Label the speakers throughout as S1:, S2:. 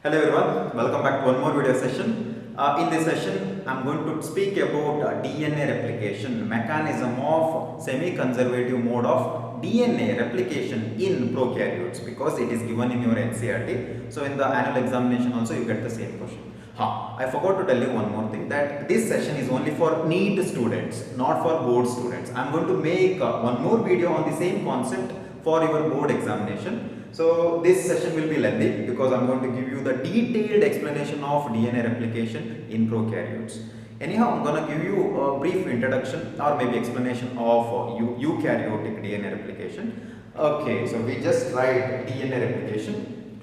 S1: Hello everyone, welcome back to one more video session. In this session, I'm going to speak about DNA replication, mechanism of semi-conservative mode of DNA replication in prokaryotes, because it is given in your NCERT. So in the annual examination also you get the same question. I forgot to tell you one more thing, that this session is only for NEET students, not for board students. I'm going to make one more video on the same concept for your board examination. So this session will be lengthy because I'm going to give you the detailed explanation of DNA replication in prokaryotes. Anyhow, I'm going to give you a brief introduction or maybe explanation of eukaryotic DNA replication. Okay, so we just write DNA replication.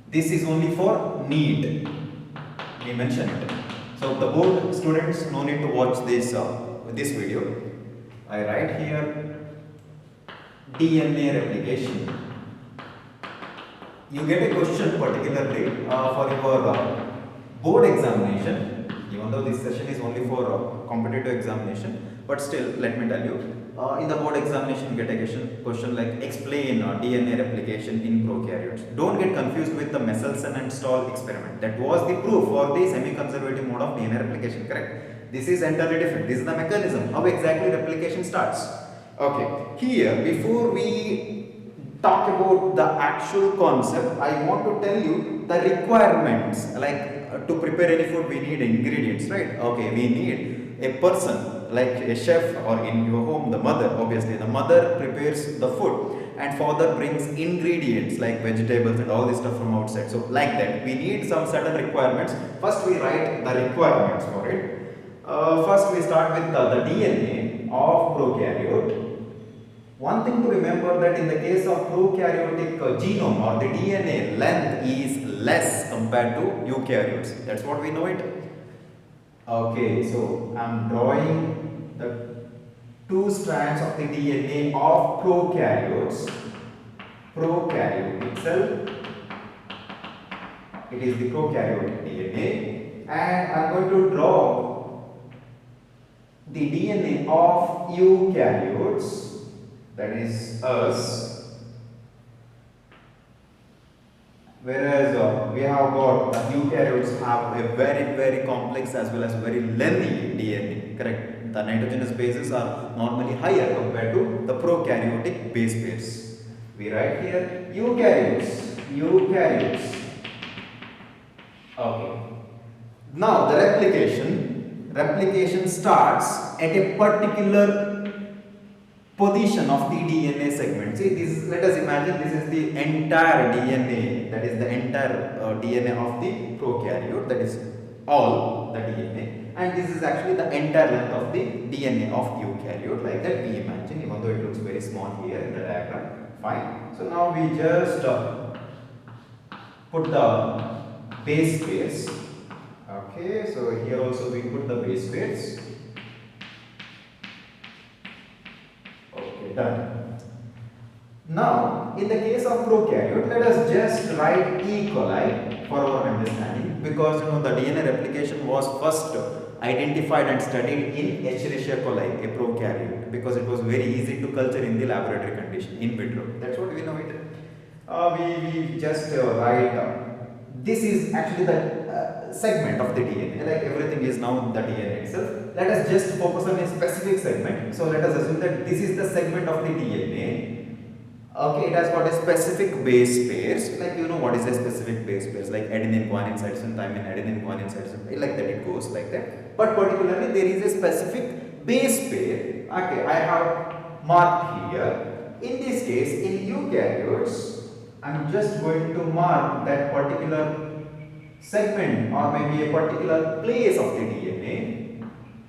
S1: This is only for NEET. We mentioned it. So the board students, no need to watch this video. I write here DNA replication. You get a question particularly for your board examination, even though this session is only for competitive examination, but still let me tell you, in the board examination you get a question like explain DNA replication in prokaryotes. Don't get confused with the Michelson and Stahl experiment. That was the proof for the semi-conservative mode of DNA replication, correct? This is entirely different. This is the mechanism, how exactly replication starts. Okay, here before we talk about the actual concept, I want to tell you the requirements. Like to prepare any food we need ingredients, right? Okay, we need a person like a chef, or in your home the mother. Obviously the mother prepares the food and father brings ingredients like vegetables and all this stuff from outside. So like that we need some certain requirements. First we write the requirements for it. First we start with the DNA of prokaryote. One thing to remember, that in the case of prokaryotic genome or the DNA length is less compared to eukaryotes. That's what we know it. Okay, so I'm drawing the two strands of the DNA of prokaryotes. Prokaryote itself, it is the prokaryotic DNA, and I'm going to draw the DNA of eukaryotes, that is us, whereas we have got eukaryotes have a very complex as well as very lengthy DNA, correct? The nitrogenous bases are normally higher compared to the prokaryotic base pairs. We write here eukaryotes. Okay. Now the replication starts at a particular position of the DNA segment. See, this, let us imagine this is the entire DNA, that is the entire DNA of the prokaryote, that is all the DNA, and this is actually the entire length of the DNA of eukaryote, like that we imagine, even though it looks very small here in the diagram. Fine. So now we just put the base pairs. Okay, so here also we put the base pairs. Done. Now, in the case of prokaryote, let us just write E. coli for our understanding, because the DNA replication was first identified and studied in Escherichia coli, a prokaryote, because it was very easy to culture in the laboratory condition, in vitro. That's what we know it. We just write. This is actually the segment of the DNA, like everything is now the DNA itself. Let us just focus on a specific segment. So let us assume that this is the segment of the DNA. Okay, it has got a specific base pairs, like what is a specific base pairs, like adenine, guanine, cytosine, thymine, adenine, guanine, cytosine, like that it goes like that. But particularly there is a specific base pair. Okay, I have marked here. In this case, in eukaryotes, I am just going to mark that particular segment or maybe a particular place of the DNA.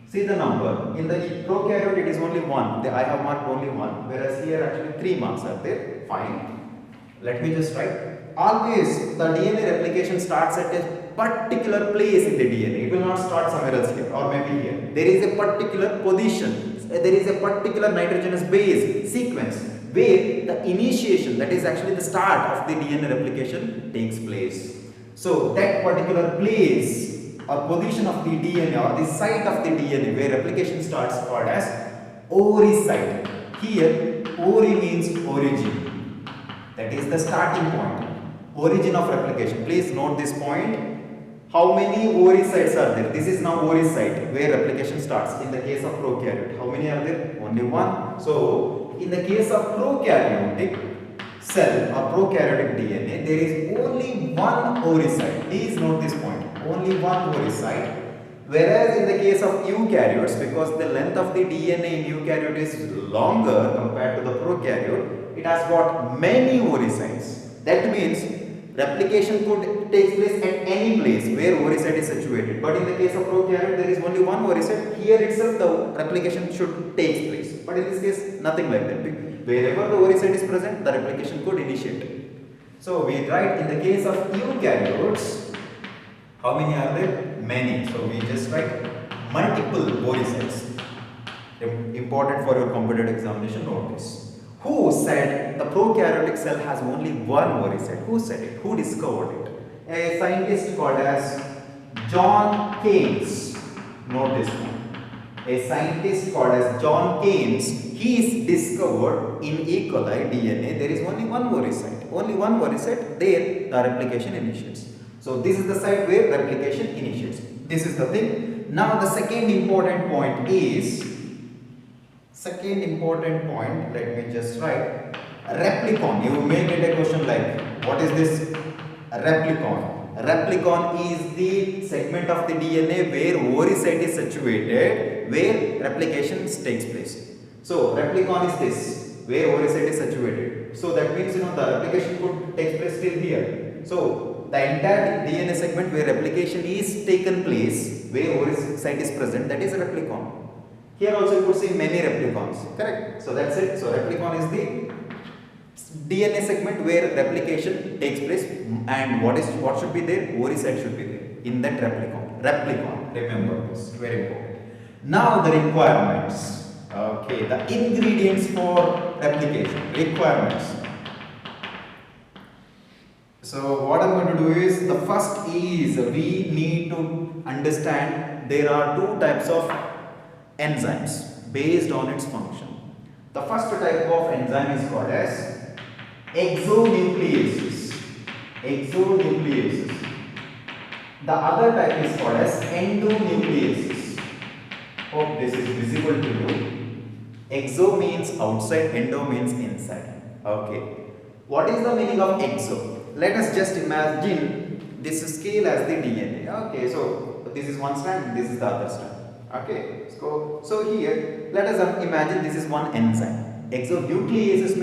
S1: See the number. In the prokaryote it is only 1. I have marked only 1, whereas here actually 3 marks are there. Fine. Let me just write. Always the DNA replication starts at a particular place in the DNA. It will not start somewhere else here or maybe here. There is a particular position. There is a particular nitrogenous base sequence where the initiation, that is actually the start of the DNA replication, takes place. So that particular place or position of the DNA or the site of the DNA where replication starts called as ori site. Here ori means origin, that is the starting point. Origin of replication. Please note this point. How many ovary sites are there? This is now ovary site where replication starts. In the case of prokaryote, how many are there? Only one. So, in the case of prokaryotic cell or prokaryotic DNA, there is only one ovary site. Please note this point. Only one ovary site. Whereas in the case of eukaryotes, because the length of the DNA in eukaryote is longer compared to the prokaryote, it has got many ovary sites. That means replication could take place at any place where ovary site is situated. But in the case of prokaryote, there is only one ovary site. Here itself, the replication should take place. But in this case, nothing like that. Wherever the ovary site is present, the replication could initiate. So we write in the case of eukaryotes, how many are there? Many. So we just write multiple ovary sites. Important for your competitive examination, note this. Who said the prokaryotic cell has only one ovary site? Who said it? Who discovered it? A scientist called as John Keynes. Note this one. A scientist called as John Keynes. He discovered in E. coli DNA there is only one ovary site. Only one ovary site. There the replication initiates. So this is the site where replication initiates. This is the thing. Now the second important point is, let me just write replicon. You may get a question like, what is this replicon? Replicon is the segment of the DNA where ovary site is situated, where replication takes place. So replicon is this, where ovary site is situated. So that means the replication could take place till here. So the entire DNA segment where replication is taken place, where ovary site is present, that is replicon. Here also you could see many replicons, correct? So that's it. So replicon is the DNA segment where replication takes place, and what should be there? Ovary site should be there in that replicon. Replicon, remember this, very important. Now the requirements. Okay, the ingredients for replication. Requirements. So what I'm going to do is, the first is we need to understand there are two types of enzymes based on its function. The first type of enzyme is called as exonucleases. Exonucleases. The other type is called as endonucleases. Hope this is visible to you. Exo means outside, endo means inside. Okay. What is the meaning of exo? Let us just imagine this scale as the DNA. Okay, so this is one strand, this is the other strand. Okay, so here let us imagine this is one enzyme. Exonucleases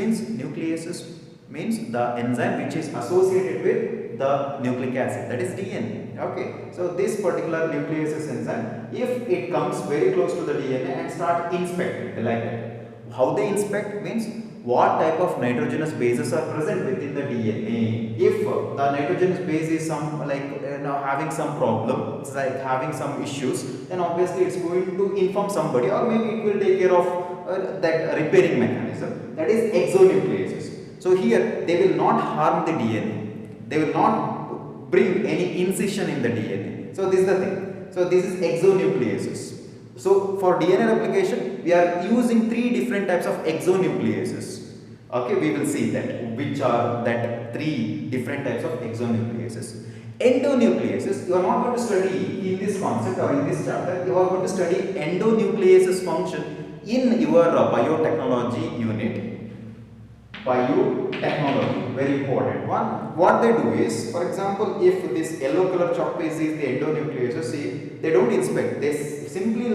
S1: means the enzyme which is associated with the nucleic acid, that is DNA. Okay, so this particular nucleases enzyme, if it comes very close to the DNA and start inspecting like that. How they inspect means what type of nitrogenous bases are present within the DNA. If the nitrogenous base is having some problem, it's like having some issues, then obviously it's going to inform somebody, or maybe it will take care of that repairing mechanism, that is exonucleases. So here they will not harm the DNA, they will not bring any incision in the DNA. So this is the thing. So this is exonucleases. So for DNA replication, we are using three different types of exonucleases. Okay, we will see that which are that three different types of exonucleases. Endonucleases, you are not going to study in this concept or in this chapter. You are going to study endonucleases function in your biotechnology unit. Biotechnology, very important one. What they do is, for example, if this yellow color chalk piece is the endonucleases, see, they don't inspect. They simply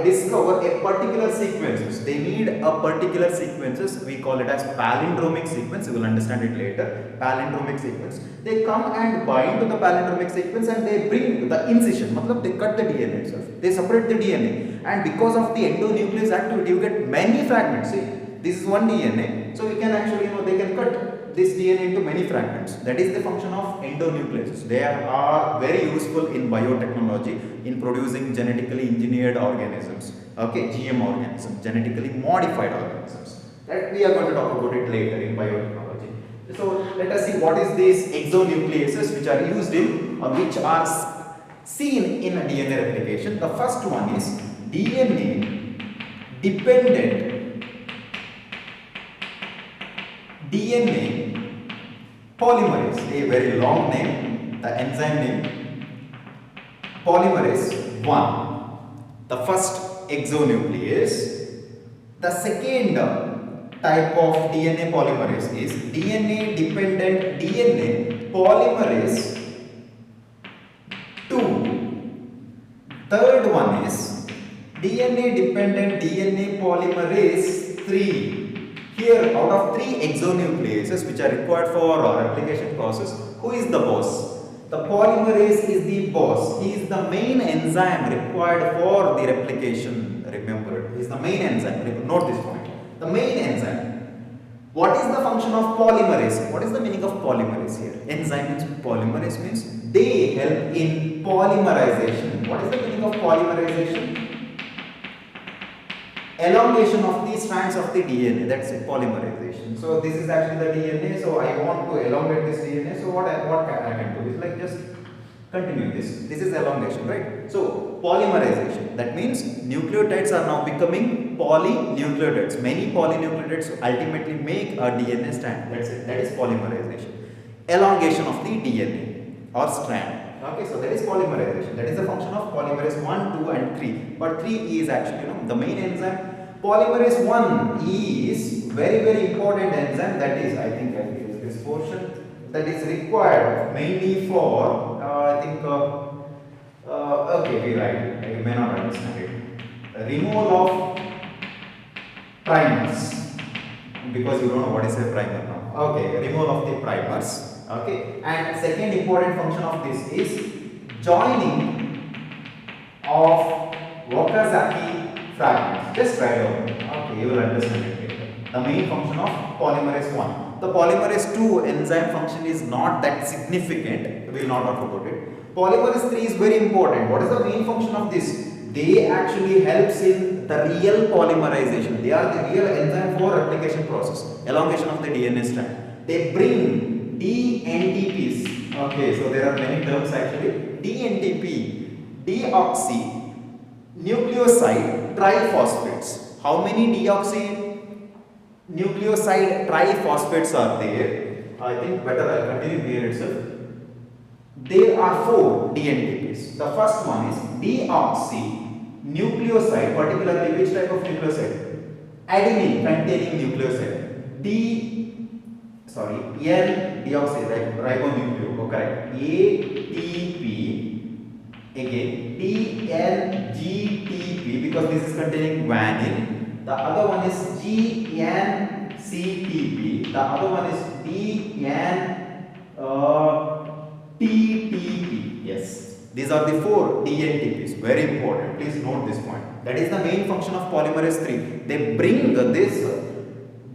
S1: discover a particular sequences. They need a particular sequences. We call it as palindromic sequence. You will understand it later. Palindromic sequence. They come and bind to the palindromic sequence and they bring the incision. They cut the DNA itself. They separate the DNA, and because of the endonuclease activity, you get many fragments. See, this is one DNA. So we can actually, they can cut this DNA into many fragments. That is the function of endonucleases. They are very useful in biotechnology in producing genetically engineered organisms. Okay, GM organisms, genetically modified organisms. That we are going to talk about it later in biotechnology. So let us see what is these exonucleases which are used in or which are seen in DNA replication. The first one is DNA Polymerase, a very long name, the enzyme name, polymerase 1, the first exonuclease. The second type of DNA polymerase is DNA dependent DNA polymerase 2. Third one is DNA dependent DNA polymerase 3. Here, out of 3 exonucleases which are required for our replication process, who is the boss? The polymerase is the boss. He is the main enzyme required for the replication. Remember, he is the main enzyme. Note this point. The main enzyme. What is the function of polymerase? What is the meaning of polymerase here? Enzyme means polymerase means they help in polymerization. What is the meaning of polymerization? Elongation of the strands of the DNA, that's it, polymerization. So this is actually the DNA, so I want to elongate this DNA, so what I can do is like just continue this. This is elongation, right? So polymerization, that means nucleotides are now becoming polynucleotides. Many polynucleotides ultimately make a DNA strand, that's it, that is polymerization. Elongation of the DNA or strand. Okay, so that is polymerization. That is the function of polymerase 1, 2 and 3. But 3 is actually the main enzyme. Polymerase 1 is very important enzyme, that is, I think I use this portion, that is required mainly for okay, we write it, you may not understand it. Removal of primers, because you don't know what is a primer now. Okay, removal of the primers. Okay, and second important function of this is joining of Okazaki fragments. Just write down. Okay, you will understand it later. The main function of polymerase 1. The polymerase 2 enzyme function is not that significant. We will not talk about it. Polymerase 3 is very important. What is the main function of this? They actually helps in the real polymerization. They are the real enzyme for replication process, elongation of the DNA strand. They bring DNTPs. Okay, so there are many terms actually. DNTP, deoxy nucleoside triphosphates. How many deoxy nucleoside triphosphates are there? I think better I'll continue here itself. There are 4 DNTPs. The first one is deoxy nucleoside, particularly which type of nucleoside? Adenine containing nucleoside. N-deoxy, ribonucleo, correct. ATP, again DNGTP, because this is containing guanine. The other one is GNCTP. The other one is DNTTP. Yes, these are the 4 DNTPs. Very important. Please note this point. That is the main function of polymerase 3. They bring this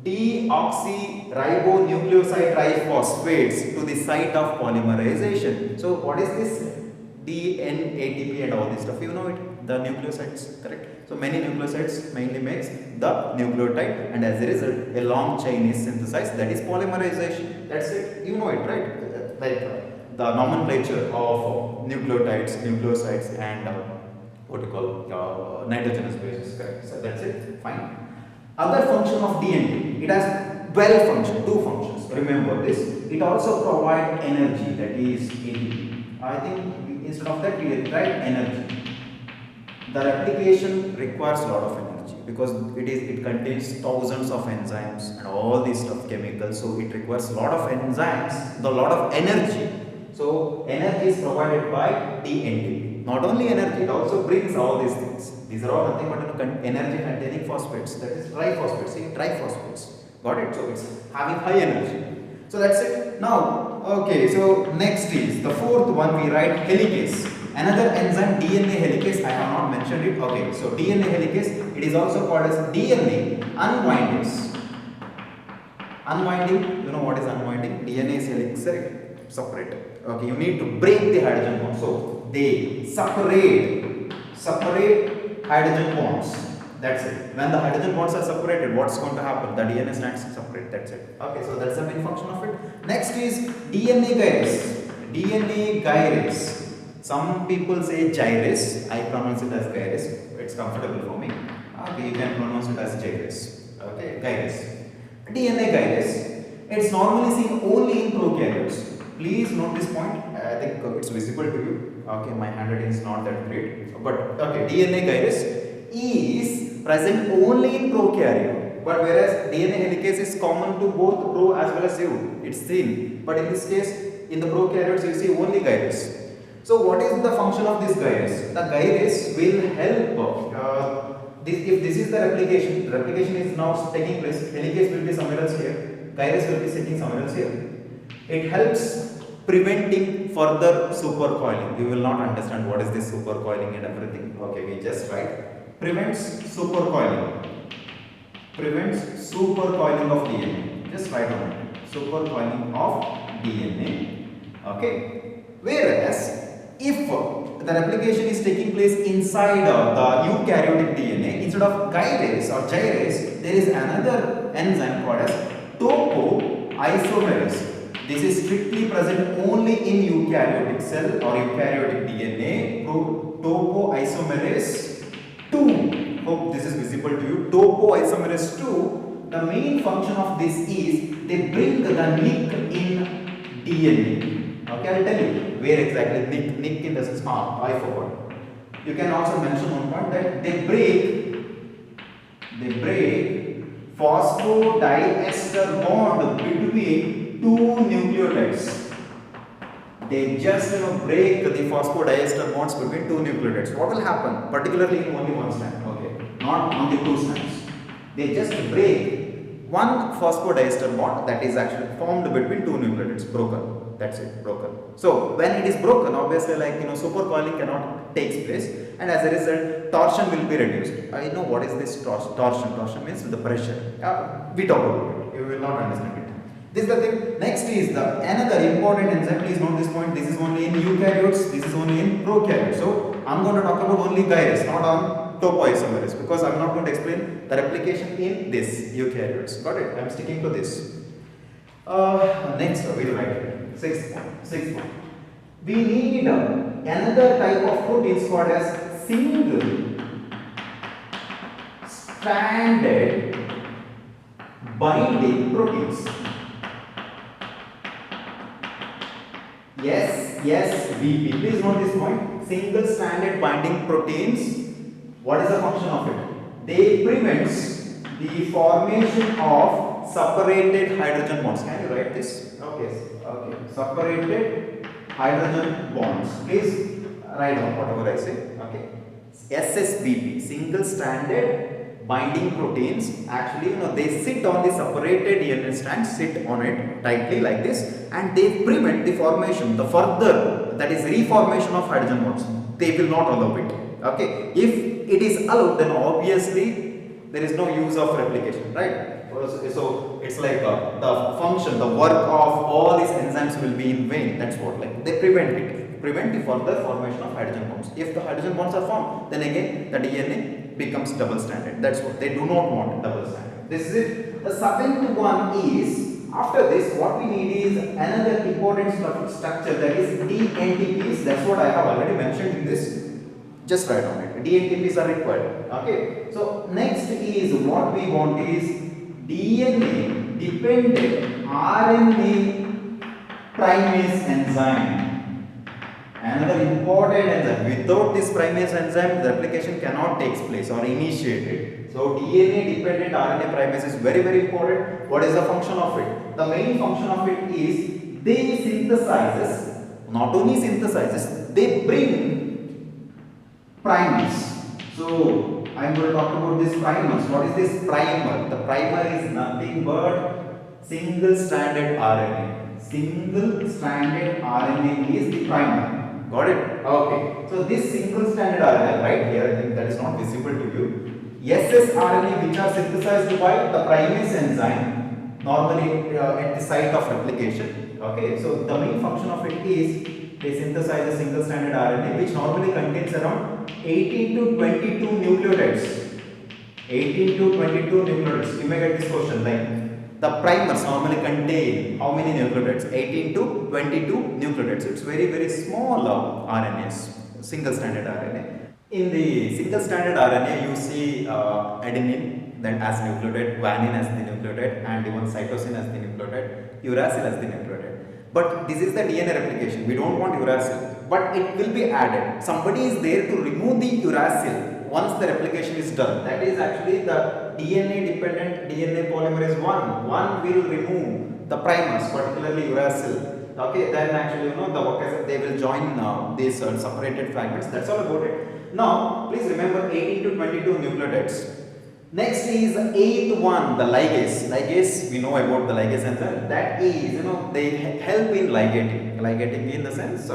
S1: deoxyribonucleoside triphosphates to the site of polymerization. So what is this DNATP and all this stuff? You know it, the nucleosides, correct? So many nucleosides mainly makes the nucleotide, and as a result a long chain is synthesized, that is polymerization. That's it, you know it, right? Like the nomenclature of nucleotides, nucleosides and what you call nitrogenous bases, correct? So that's it, fine. Other function of DNT, it has 12 functions, 2 functions. Remember this. It also provides energy, that is ATP. I think instead of that we write energy. The replication requires a lot of energy because it contains thousands of enzymes and all these stuff, chemicals. So it requires a lot of enzymes, a lot of energy. So energy is provided by DNTP. Not only energy, it also brings all these things. These are all nothing but energy containing phosphates, that is triphosphates. See, triphosphates. Got it? So it's having high energy. So that's it. Now, okay, so next is the 4th one, we write helicase. Another enzyme, DNA helicase, I have not mentioned it. Okay, so DNA helicase, it is also called as DNA unwinders. Unwinding, you know what is unwinding? DNA is helix, separate. Okay, you need to break the hydrogen bond. So they separate hydrogen bonds. That's it. When the hydrogen bonds are separated, what's going to happen? The DNA strands separate. That's it. Okay, so that's the main function of it. Next is DNA gyrase. DNA gyrase. Some people say gyrase. I pronounce it as gyrase. It's comfortable for me. Okay, you can pronounce it as gyrase. Okay, gyrase. DNA gyrase. It's normally seen only in prokaryotes. Please note this point. I think it's visible to you. Okay, my handwriting is not that great. But okay, DNA gyrus is present only in prokaryote. But whereas DNA helicase is common to both pro as well as eu. It's seen. But in this case, in the prokaryotes, you see only gyrus. So what is the function of this gyrus? The gyrus will help. If this is the replication is now taking place. Helicase will be somewhere else here. Gyrus will be sitting somewhere else here. It helps preventing further supercoiling. You will not understand what is this supercoiling and everything. Okay, we just write. Prevents supercoiling. Prevents supercoiling of DNA. Just write on it. Supercoiling of DNA. Okay. Whereas, if the replication is taking place inside the eukaryotic DNA, instead of gyrase or gyrase, there is another enzyme called as topoisomerase. This is strictly present only in eukaryotic cell or eukaryotic DNA. Topoisomerase 2. Hope this is visible to you. Topoisomerase 2. The main function of this is they bring the nick in DNA. Okay, I'll tell you where exactly nick in the sense. I forgot. You can also mention one point that they break phosphodiester bond between two nucleotides. They just break the phosphodiester bonds between two nucleotides. What will happen? Particularly in only one strand. Okay, not on the two strands. They just break one phosphodiester bond that is actually formed between two nucleotides. Broken. That's it, broken. So when it is broken, obviously supercoiling cannot take place, and as a result torsion will be reduced. I know what is this torsion. Torsion means the pressure. We talk about it. You will not understand it. This is the thing. Next is the another important enzyme. Please note this point. This is only in eukaryotes. This is only in prokaryotes. So I'm going to talk about only gyrus, not on topoisomerase, because I'm not going to explain the replication in this eukaryotes. Got it? I'm sticking to this. Next, we'll write it. Sixth point. We need another type of proteins called as single stranded binding proteins. Yes, VP. Please note this point. Single stranded binding proteins. What is the function of it? They prevents the formation of separated hydrogen bonds. Can you write this? Okay. Separated hydrogen bonds. Please write down whatever I say. Okay. SSBP, single stranded binding proteins. Actually, they sit on the separated DNA strands, sit on it tightly like this, and they prevent the formation, the further, that is reformation of hydrogen bonds. They will not allow it. Okay. If it is allowed, then obviously there is no use of replication, right? So it's like the function, the work of all these enzymes will be in vain. That's what, they prevent the further formation of hydrogen bonds. If the hydrogen bonds are formed, then again the DNA becomes double stranded. That's what they do not want, double stranded. This is it. The second one is, after this, what we need is another important structure, that is DNTPs. That's what I have already mentioned in this. Just write on it. DNTPs are required. Okay. So next is what we want is DNA dependent RNA primase enzyme. Another important enzyme. Without this primase enzyme, the replication cannot take place or initiated. So DNA dependent RNA primase is very, very important. What is the function of it? The main function of it is they synthesizes, not only synthesizes, they bring primers. So I am going to talk about this primers. What is this primer? The primer is nothing but single stranded RNA. Single stranded RNA is the primer. Got it? Okay. So this single stranded RNA right here, I think that is not visible to you. ssRNA which are synthesized by the primase enzyme, normally at the site of replication. Okay. So the main function of it is they synthesize a single stranded RNA which normally contains around 18 to 22 nucleotides. 18 to 22 nucleotides. You may get this question like the primers normally contain how many nucleotides? 18 to 22 nucleotides. It's very, very small RNAs, single stranded RNA. In the single stranded RNA, you see adenine, that as nucleotide, guanine as the nucleotide, and even cytosine as the nucleotide, uracil as the nucleotide. But this is the DNA replication. We don't want uracil, but it will be added. Somebody is there to remove the uracil once the replication is done. That is actually the DNA dependent DNA polymerase 1. One will remove the primers, particularly uracil. Okay, then actually they will join these separated fragments. That's all about it. Now, please remember 18 to 22 nucleotides. Next is the eighth one, the ligase. Ligase, we know about the ligase enzyme. That is, they help in ligating. Ligating in the sense,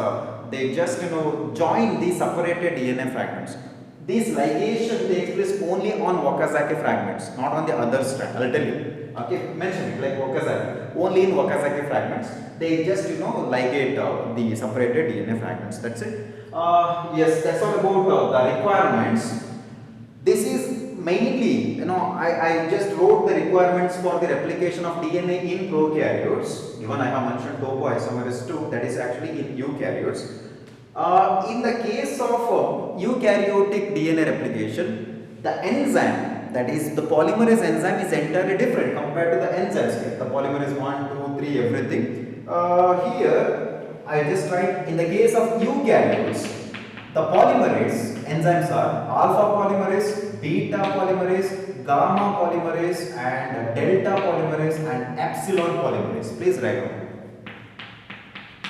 S1: they just, join the separated DNA fragments. This ligation takes place only on Wakazaki fragments, not on the other strand. I'll tell you. Okay, mention it like Wakazaki. Only in Wakazaki fragments, they just, ligate the separated DNA fragments. That's it. Yes, that's all about the requirements. This is mainly, I just wrote the requirements for the replication of DNA in prokaryotes. Even I have mentioned topoisomerase 2, that is actually in eukaryotes. In the case of eukaryotic DNA replication, the enzyme, that is the polymerase enzyme, is entirely different compared to the enzymes here. The polymerase 1, 2, 3, everything. Here, I just write in the case of eukaryotes, the polymerase enzymes are alpha polymerase, beta polymerase, gamma polymerase, and delta polymerase, and epsilon polymerase. Please write down.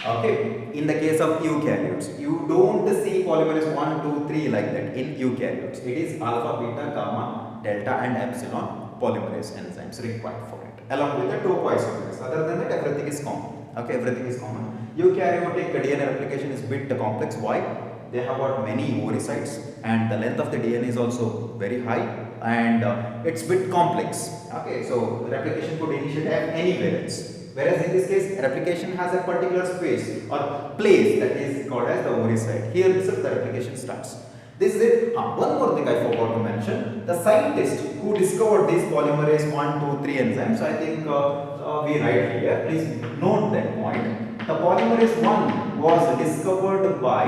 S1: Okay, in the case of eukaryotes, you don't see polymerase 1, 2, 3 like that in eukaryotes. It is alpha, beta, gamma, delta, and epsilon polymerase enzymes required for it, along with the topoisomerase. Other than that, everything is common. Okay, everything is common. Eukaryotic DNA replication is a bit complex. Why? They have got many oocytes, and the length of the DNA is also very high, and it's a bit complex. Okay, so replication could initiate at anywhere else. Whereas in this case, replication has a particular space or place that is called as the oocyte. Here itself the replication starts. This is it. One more thing I forgot to mention. The scientist who discovered these polymerase 1, 2, 3 enzymes, I think we write here. Please note that point. The polymerase 1 was discovered by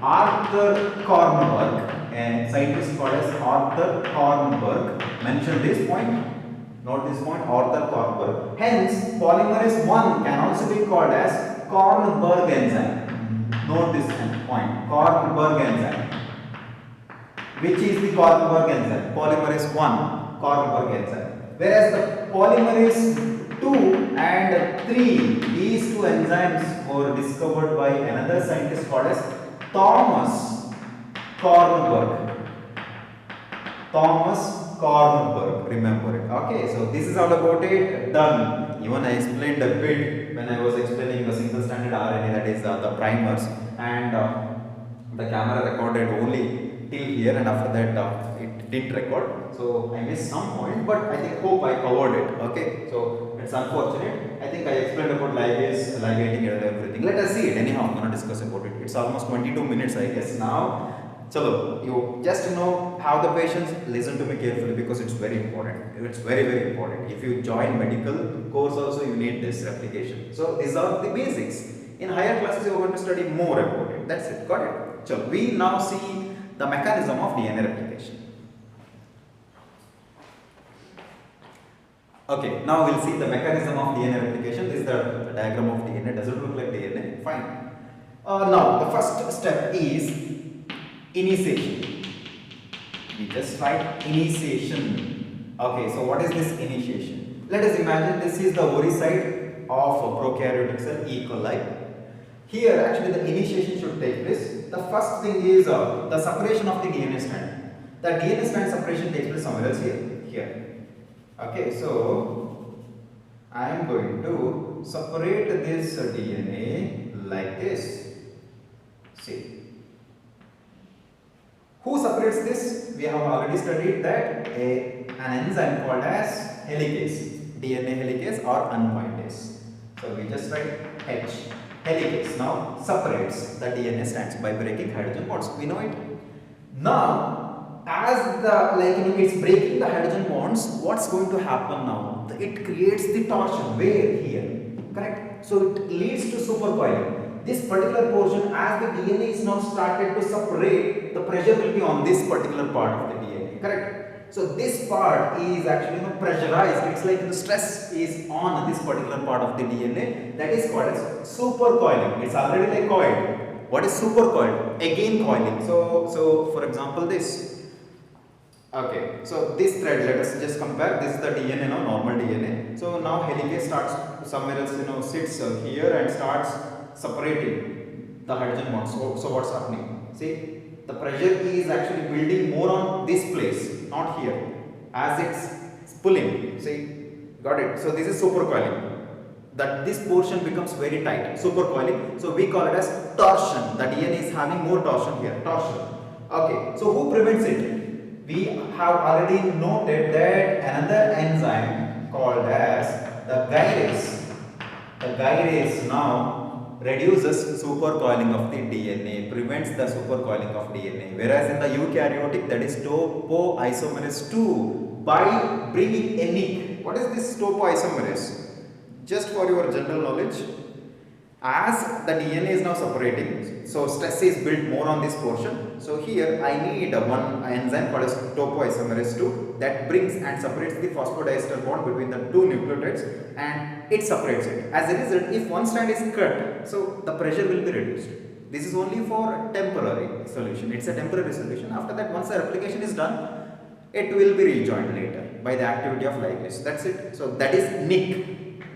S1: Arthur Kornberg, and scientist called as Arthur Kornberg. Mention this point. Note this point, Arthur Kornberg. Hence, polymerase 1 can also be called as Kornberg enzyme. Note this point, Kornberg enzyme. Which is the Kornberg enzyme? Polymerase 1, Kornberg enzyme. Whereas the polymerase 2 and 3, these two enzymes were discovered by another scientist called as Thomas Kornberg. Thomas Kornberg, remember it. Okay, so this is all about it. Done. Even I explained a bit when I was explaining the single stranded RNA, that is the primers, and the camera recorded only till here, and after that it didn't record. So I missed some point, but I hope I covered it. Okay, so it's unfortunate. I think I explained about ligase, ligating, and everything. Let us see it. Anyhow, I'm gonna discuss about it. It's almost 22 minutes, I guess now. So you just know how the patients listen to me carefully, because it's very important. It's very, very important. If you join medical course also, you need this replication. So these are the basics. In higher classes, you are going to study more about it. That's it. Got it? So we now see the mechanism of DNA replication. Okay, now we'll see the mechanism of DNA replication. This is the diagram of DNA. Does it look like DNA? Fine. Now the first step is initiation. We just write initiation. Okay, so what is this initiation? Let us imagine this is the oocyte of a prokaryotic cell, E. coli. Here actually the initiation should take place. The first thing is the separation of the DNA strand. The DNA strand separation takes place somewhere else here. Okay, so I am going to separate this DNA like this. See. Who separates this? We have already studied that an enzyme called as helicase, DNA helicase or unbindase. So we just write H. Helicase now separates the DNA strands by breaking hydrogen bonds. We know it. Now, as it's breaking the hydrogen bonds, what's going to happen now? It creates the torsion. Where? Here. Correct? So it leads to supercoiling. This particular portion, as the DNA is now started to separate, the pressure will be on this particular part of the DNA. Correct? So this part is actually pressurized. It's like the stress is on this particular part of the DNA. That is called as supercoiling. It's already like coiled. What is supercoiled? Again coiling. So for example, this. Okay, so this thread, let us just compare. This is the DNA now, normal DNA. So now helicase starts somewhere else, sits here and starts separating the hydrogen bonds. So what's happening? See, the pressure is actually building more on this place, not here, as it's pulling. See, got it? So this is supercoiling. That this portion becomes very tight, supercoiling. So we call it as torsion. The DNA is having more torsion here, torsion. Okay, so who prevents it? We have already noted that another enzyme called as the gyrase. The gyrase now reduces supercoiling of the DNA, prevents the supercoiling of DNA. Whereas in the eukaryotic, that is topoisomerase 2, by bringing a nick. What is this topoisomerase? Just for your general knowledge, as the DNA is now separating, so stress is built more on this portion. So here I need one enzyme called as topoisomerase 2 that brings and separates the phosphodiester bond between the two nucleotides, and it separates it. As a result, if one strand is cut, so the pressure will be reduced. This is only for temporary solution. It's a temporary solution. After that, once the replication is done, it will be rejoined later by the activity of ligase. That's it. So that is nick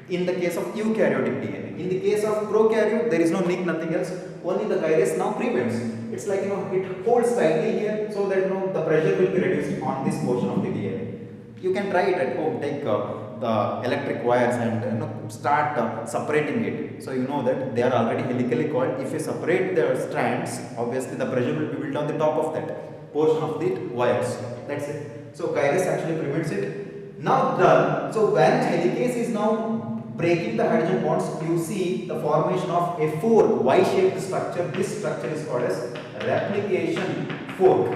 S1: in the case of eukaryotic DNA. In the case of prokaryote, there is no nick, nothing else. Only the gyrase now prevents. It's like it holds tightly here, so that the pressure will be reduced on this portion of the DNA. You can try it at home. Take the electric wires and start separating it. So you know that they are already helically coiled. If you separate the strands, obviously the pressure will be built on the top of that portion of the wires. That's it. So gyrase actually prevents it. Now done. So when helicase is now breaking the hydrogen bonds, you see the formation of a fork, Y-shaped structure. This structure is called as replication fork.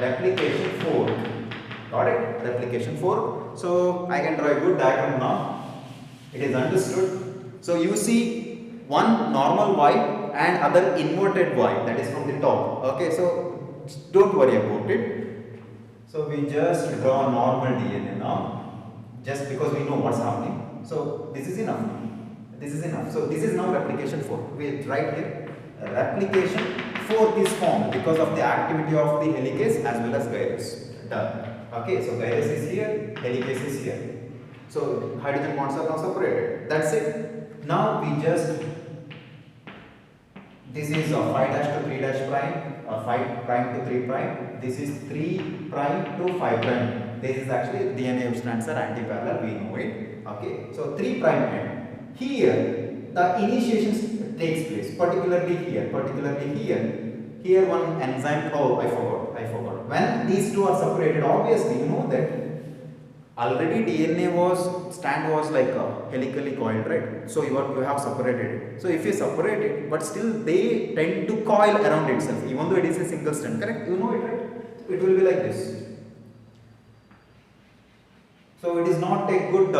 S1: Replication fork. Got it? Replication fork. So I can draw a good diagram now. It is understood. So you see one normal Y and other inverted Y, that is from the top. Okay, so don't worry about it. So we just draw normal DNA now, just because we know what's happening. So this is enough. This is enough. So this is now replication fork. We write here replication fork is formed because of the activity of the helicase as well as gyrase. Done. Okay. So gyrase is here, helicase is here. So hydrogen bonds are now separated. That's it. Now we just, this is 5' to 3' prime, 5' to 3 prime. This is 3' to 5 prime. This is actually DNA strands are anti-parallel. We know it. Okay, so 3' end. Here, the initiation takes place, particularly here, Here one enzyme, I forgot. When these two are separated, obviously you know that already DNA strand was like helically coiled, right? So you have separated it. So if you separate it, but still they tend to coil around itself, even though it is a single strand, correct? You know it, right? It will be like this. So it is not a good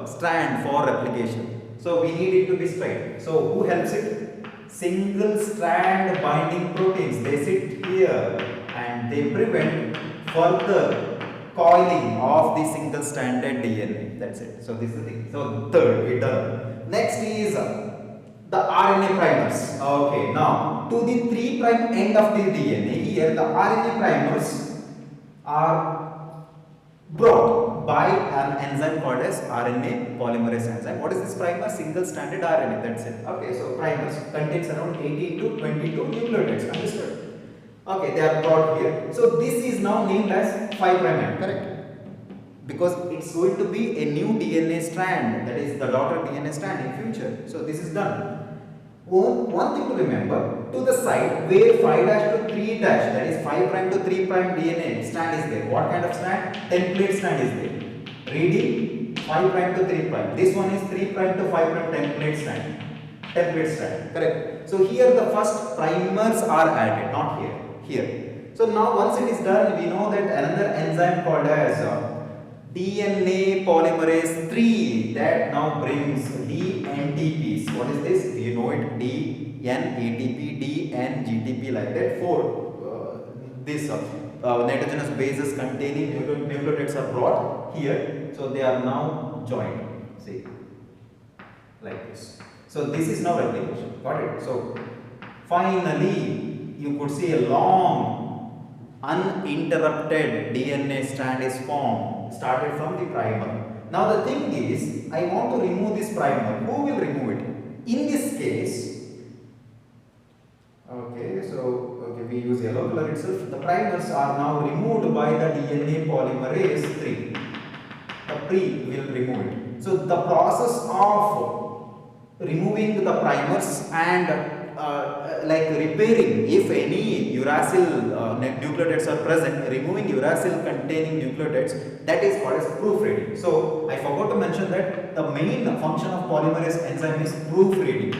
S1: strand for replication. So we need it to be straight. So who helps it? Single strand binding proteins. They sit here and they prevent further coiling of the single stranded DNA. That's it. So this is the thing. So third, we done. Next is the RNA primers. Okay, now to the 3' end of the DNA, here the RNA primers are brought by an enzyme called as RNA polymerase enzyme. What is this primer? Single stranded RNA. That's it. Okay, so primers contains around 18 to 22 nucleotides. Understood? Okay, they are brought here. So this is now named as 5' end, correct? Because it's going to be a new DNA strand, that is the daughter DNA strand in future. So this is done. One thing to remember, to the side where 5' to 3', that is 5' to 3' DNA strand is there. What kind of strand? Template strand is there. Reading 5' to 3'. This one is 3' to 5' template strand. Template strand, correct? So here the first primers are added, not here. Here. So now once it is done, we know that another enzyme called as DNA polymerase 3 that now brings DNTPs. What is this? You know it, DN, ATP, DN, GTP, like that. This nitrogenous bases containing nucleotides are brought here. So they are now joined. See, like this. So this is now replication. Got it? So finally, you could see a long, uninterrupted DNA strand is formed, started from the primer. Now the thing is, I want to remove this primer. Who will remove it? In this case, we use yellow color itself. The primers are now removed by the DNA polymerase 3. The pre will remove it. So the process of removing the primers and like repairing, if any uracil nucleotides are present, removing uracil containing nucleotides, that is called as proofreading. So I forgot to mention that the main function of polymerase enzyme is proofreading.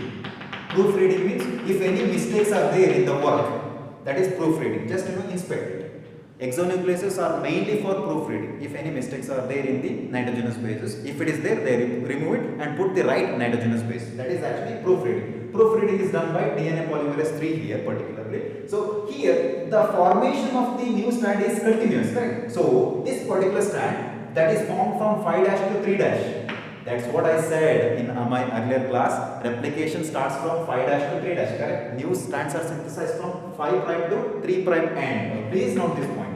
S1: Proofreading means if any mistakes are there in the work, that is proofreading. Just inspect it. Exonucleases are mainly for proofreading. If any mistakes are there in the nitrogenous bases, if it is there, they remove it and put the right nitrogenous base. That is actually proofreading. Proofreading is done by DNA polymerase 3 here particularly. So here the formation of the new strand is continuous, right? So this particular strand that is formed from 5' to 3'. That's what I said in my earlier class. Replication starts from 5' to 3', correct? New strands are synthesized from 5' to 3' end. Please note this point.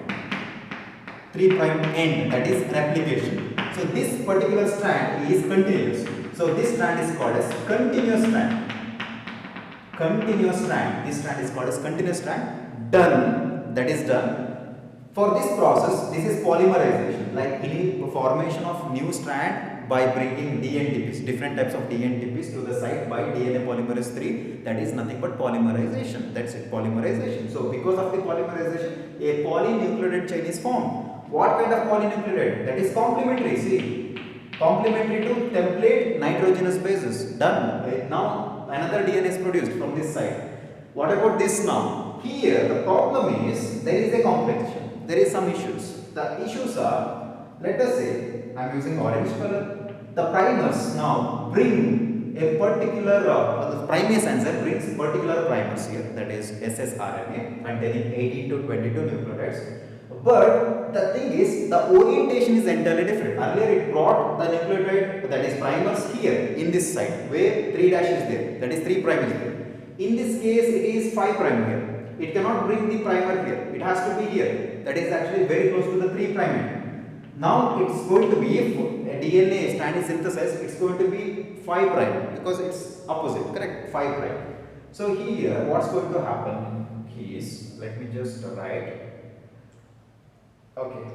S1: 3' end, that is replication. So this particular strand is continuous. So this strand is called as continuous strand. Continuous strand. This strand is called as continuous strand. Done. That is done. For this process, this is polymerization, like in formation of new strand by bringing DNTPs, different types of DNTPs to the site by DNA polymerase 3. That is nothing but polymerization. That's it, polymerization. So because of the polymerization, a polynucleotide chain is formed. What kind of polynucleotide? That is complementary. See, complementary to template nitrogenous bases. Done. Right? Now another DNA is produced from this side. What about this now? Here the problem is there is a complication. There is some issues. The issues are, let us say, I am using orange color. The primers now bring a particular, the primase enzyme brings particular primers here, that is ssRNA containing 18 to 22 nucleotides. But the thing is, the orientation is entirely different. Earlier it brought the nucleotide, that is primers here in this site where 3' is there, that is 3' is there. In this case, it is 5' here. It cannot bring the primer here. It has to be here. That is actually very close to the 3' end. Now it's going to be, if a DNA strand is synthesized, it's going to be 5' because it's opposite, correct? 5'. So here, what's going to happen is, let me just write. Okay,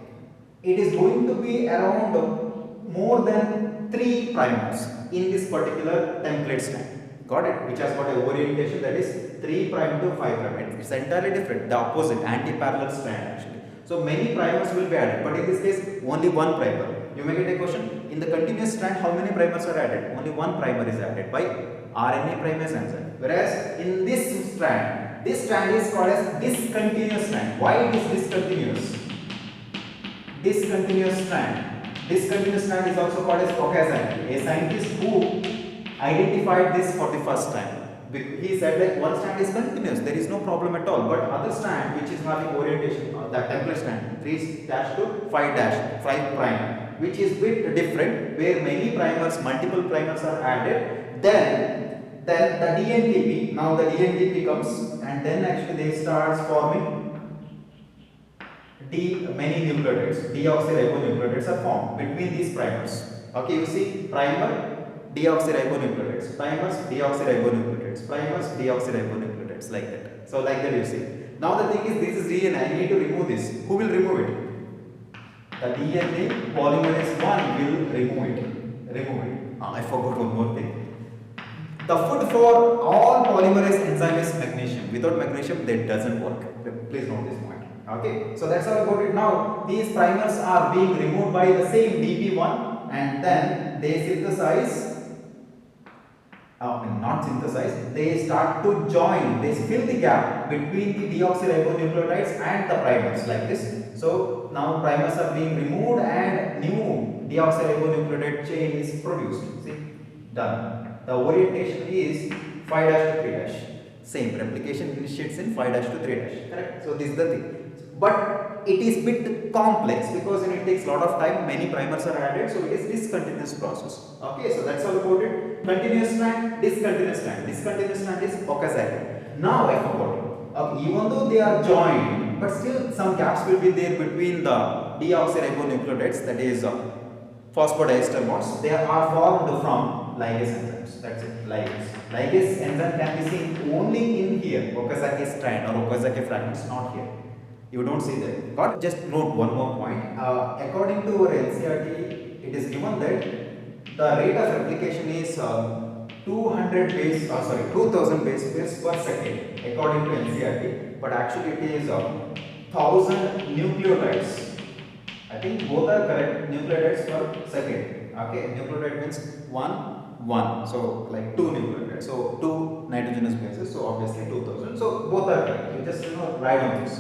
S1: it is going to be around more than 3 primers in this particular template strand. Got it? Which has got a orientation that is 3' to 5'. It's entirely different, the opposite, anti-parallel strand actually. So many primers will be added, but in this case only one primer. You may get a question, in the continuous strand how many primers are added? Only one primer is added by RNA primase enzyme. Whereas in this strand is called as discontinuous strand. Why it is discontinuous? Discontinuous strand. Discontinuous strand is also called as Caucasian. A scientist who identified this for the first time. He said like one strand is continuous, there is no problem at all, but other strand which is having orientation, that template strand 3' to 5', which is bit different, where many primers, multiple primers are added, then the DNTP, now the DNTP comes and then actually they starts forming many nucleotides, deoxyribonucleotides are formed between these primers. Okay, you see primer, deoxyribonucleotides, primers, deoxyribonucleotides, primers, deoxyribonucleotides, like that. So like that you see. Now the thing is, this is DNA, I need to remove this. Who will remove it? The DNA polymerase 1 will remove it. I forgot one more thing. The food for all polymerase enzyme is magnesium. Without magnesium, that doesn't work. Please note this point. Okay, so that's all about it. Now these primers are being removed by the same DP1 and then they synthesize. Not synthesize, they start to join, they fill the gap between the deoxyribonucleotides and the primers like this. So now primers are being removed and new deoxyribonucleotide chain is produced. See, done. The orientation is 5' to 3'. Same, replication initiates in 5' to 3'. Correct? So this is the thing. but it is bit complex because it takes a lot of time, many primers are added, so it is discontinuous process. Okay, so that's all about it. Continuous strand, discontinuous strand. Discontinuous strand is Okazaki. Now I forgot it. Okay, even though they are joined, but still some gaps will be there between the deoxyribonucleotides, that is phosphodiester bonds. They are formed from ligase enzymes. That's it, ligase. Ligase enzyme can be seen only in here, Okazaki strand or Okazaki fragments, not here. You don't see that. Got it? Just note one more point. According to our NCERT, it is given that the rate of replication is 2000 base pairs per second according to NCERT, but actually it is 1000 nucleotides. I think both are correct, nucleotides per second. Okay, nucleotide means 1, so like 2 nucleotides, so 2 nitrogenous bases, so obviously 2000. So both are correct. You just write on this.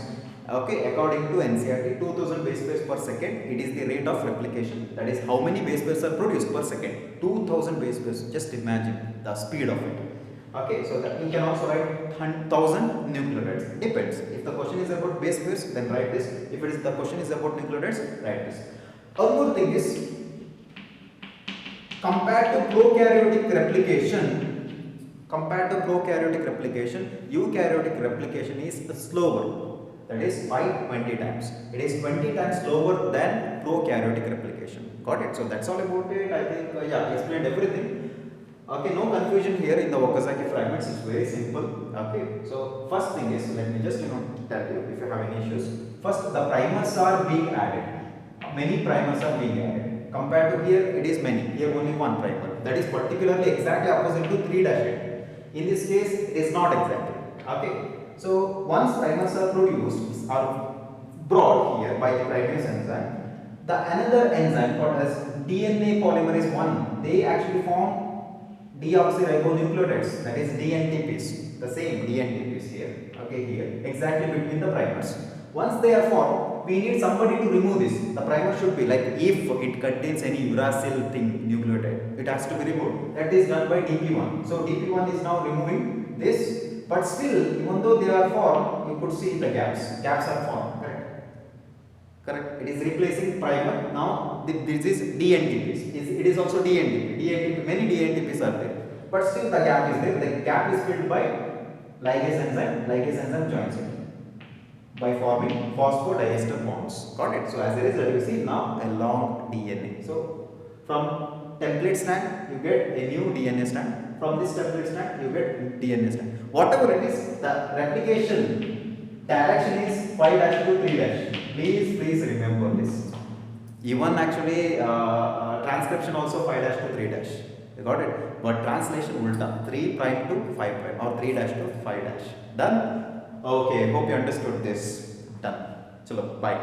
S1: Okay, according to NCERT, 2000 base pairs per second, it is the rate of replication. That is how many base pairs are produced per second. 2000 base pairs. Just imagine the speed of it. Okay, so that you can also write 1000 nucleotides. Depends. If the question is about base pairs, then write this. If the question is about nucleotides, write this. One more thing is, compared to prokaryotic replication, eukaryotic replication is slower. That is by 20 times. It is 20 times slower than prokaryotic replication. Got it? So that's all about it. I think I explained everything. Okay, no confusion here in the Okazaki fragments. It's very simple. Okay, so first thing is, let me just tell you if you have any issues. First, the primers are being added. Many primers are being added. Compared to here, it is many. Here only one primer. That is particularly exactly opposite to 3-8. In this case, it is not exactly. Okay. So once primers are produced, are brought here by the primase enzyme, the another enzyme called as DNA polymerase 1, they actually form deoxyribonucleotides, that is DNTPs, the same DNTPs here, okay, here, exactly between the primers. Once they are formed, we need somebody to remove this. The primer should be like, if it contains any uracil thing, nucleotide, it has to be removed. That is done by DP1. So DP1 is now removing this. But still, even though they are formed, you could see the gaps. Gaps are formed, correct? Correct. It is replacing primer. Now, this is DNTPs. It is also DNTP. Many DNTPs are there. But still the gap is there. The gap is filled by ligase enzyme. Ligase enzyme joins it by forming phosphodiester bonds. Got it? So, as a result, you see now a long DNA. So, from template strand, you get a new DNA strand. From this template strand, you get DNA strand. Whatever it is, the replication direction is 5' to 3'. Please remember this. Even actually transcription also 5' to 3'. You got it? But translation ulta 3' to 5' or 3' to 5'. Done? Okay, hope you understood this. Done. Chalo, bye.